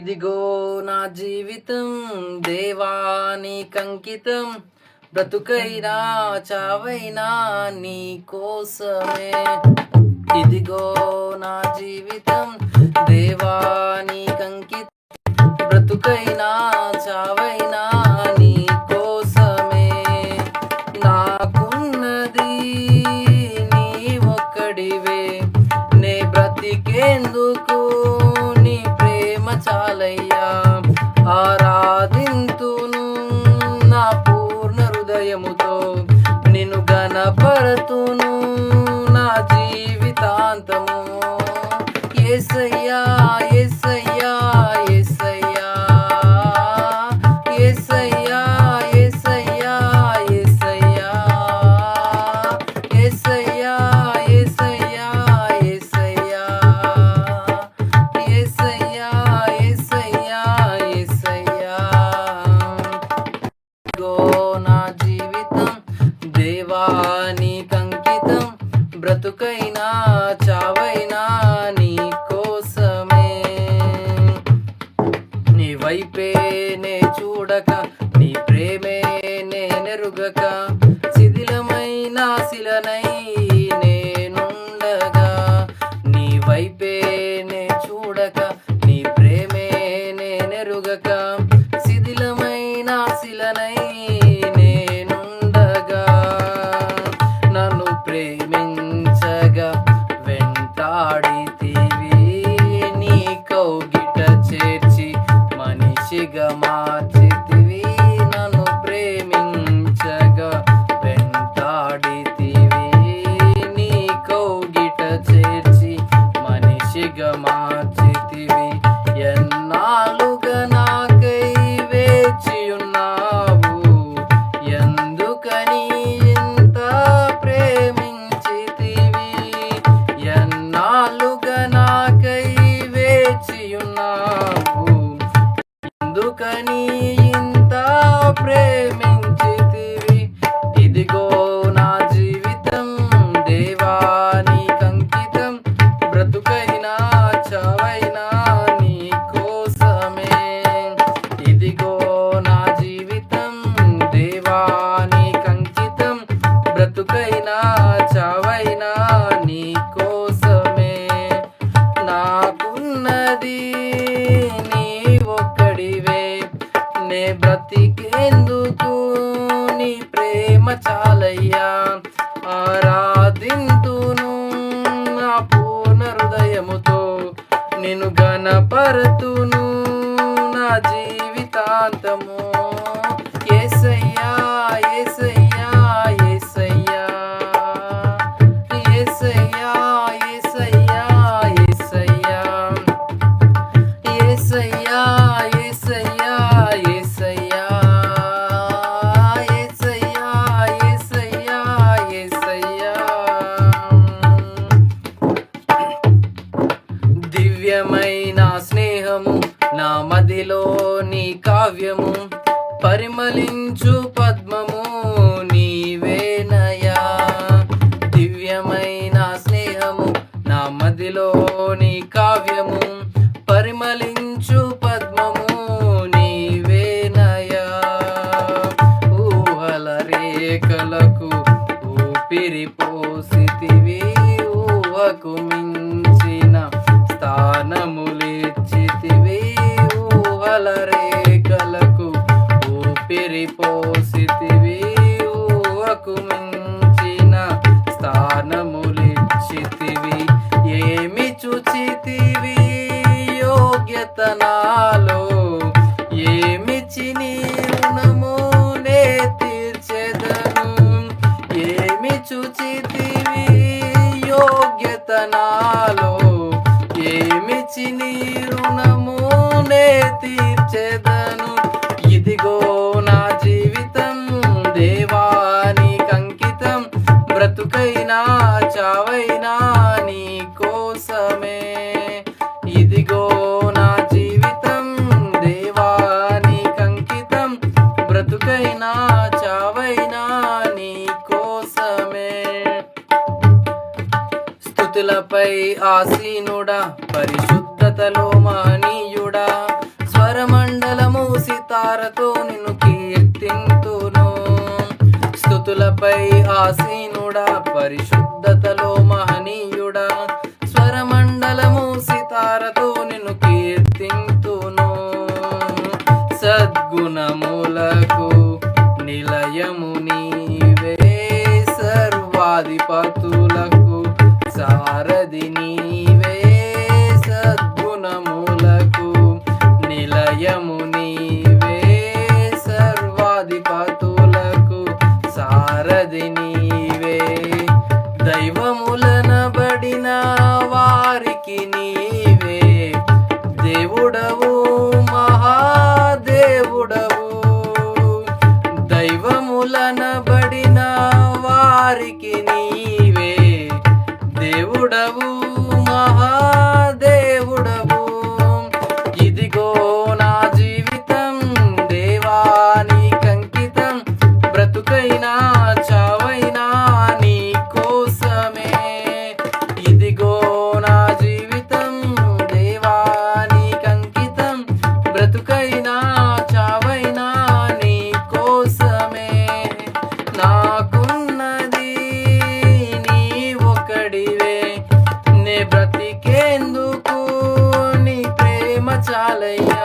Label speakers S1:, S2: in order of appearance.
S1: ఇదిగో నా జీవితం దేవానికంకితం, బ్రతుకైనా చావైనా నీ కోసమే. ఇదిగో నా జీవితం దేవానికంకితం, బ్రతుకైనా చావైనా నీ కోసమే. నాకున్నది నీ ఒక్కడివే, నే బ్రతికేందుకు నీ ప్రేమ చాలయ్యా. ఆరాధింతును నా పూర్ణ హృదయముతో, నిన్ను గణపరతును నా జీవితాంతము. యేసయ్యా యేసయ్యా యేసయ్యా యేసయ్యా యేసయ్యా యేసయ్యా యేసయ్యా యేసయ్యా యేసయ్యా యేసయ్యా యేసయ్యా యేసయ్యా. ఇదిగో నా జీవితం దేవానికంకితం, బ్రతుకైనా చావైనా నీ కోసమే. నీ వైపే నే చూడక, నీ ప్రేమే నే నెరుగక, శిథిలమైన శిలనై నేనుండగా. నీ వైపే నే చూడక, నీ ప్రేమే నే నెరుగక, శిథిలమైన శిలనై నేనుండగా. నన్ను ప్రేమించగా వెంటాడితివి, నీ కౌగిట చేర్చి మనిషిగా మార్చితివి. నన్ను ప్రేమించగా వెంటాడితివి, నీ కౌగిట చేర్చి మనిషిగా మార్చితివి. ఎన్నాళ్ళుగా నాకై వేచియున్నావు, ఎందుకని ఇంత ప్రేమించితివి. ఎన్నాళ్ళుగా నాకై వేచియున్నావు, ఎందుకని ఇంత ప్రేమించితివి. ఇదిగో నా జీవితం దేవానికంకితం, బ్రతుకైనా చావైనా నీ కోసమే. ఇదిగో నా జీవితం దేవానికంకితం, బ్రతుకైనా చావైనా నీ కోసమే. నాకున్నది నీ ఒక్కడివే, నే బ్రతికేందుకు నీ ప్రేమ చాలయ్యా. ఆరాధింతును నా పూర్ణ హృదయముతో, నిన్ను గణపరతును నా జీవితాంతము. యేసయ్యా యేసయ్యా యేసయ్యా యేసయ్యా యేసయ్యా యేసయ్యా యేసయ్యా యేసయ్యా యేసయ్యా యేసయ్యా యేసయ్యా యేసయ్యా. దివ్యమైన స్నేహము నా మదిలో నీ కావ్యము, పరిమళించు పద్మము నీవేనయా. దివ్యమైన స్నేహము నా మదిలో నీ కావ్యము, పరిమళించు పద్మము నీవేనయా. ఊహల రేఖలకు ఊపిరి పోసితివి, ఊహకు మించిన స్థానములిచ్చితివి. ఊహల రేఖలకు ఊపిరి పోసితివి, ఊహకు మించిన స్థానములిచ్చితివి. ఏమి చూచితివి యోగ్యత నాలో, ఏమిచ్చి నీ రుణము నే తీర్చెదను. ఏమి చూచితివి యోగ్యత నాలో, ఏమిచ్చి నీ రుణము నే తీర్చెదను. ఇదిగో నా జీవితం దేవానికంకితం, బ్రతుకైనా చావైనా నీ కోసమే. ఇదిగో నా జీవితం దేవానికంకితం, బ్రతుకైనా చావైనా నీ కోసమే. స్తుతులపై ఆసీనుడా, పరిశుద్ధతలో మహనీయుడా, సితారతో నిన్ను కీర్తింతును. స్తుతులపై ఆసీనుడా, పరిశుద్ధతలో మహనీయుడా, స్వరమండలము సితారతో నిన్ను కీర్తింతును. సద్గుణములకు నిలయము నీవే, సర్వాధిపతులకు సారథి నీవే. సద్గుణములకు నిలయము నీవే, సర్వాధిపతులకు సారథి నీవే. దైవములనబడిన వారికి నీవే దేవుడవు, మహాదేవుడవు. దైవములనబడిన వారికి నీవే దేవుడవు, మహాదేవుడవు. ఇదిగో నా జీవితం దేవానికంకితం, బ్రతుకైనా చావైనా నీ కోసమే. ఇదిగో నా జీవితం దేవానికంకితం, బ్రతుకైనా చావైనా నీ కోసమే. నాకున్నది నీ ఒకడివే, నే బ్రతికేందుకు నీ ప్రేమ చాలయ్యా.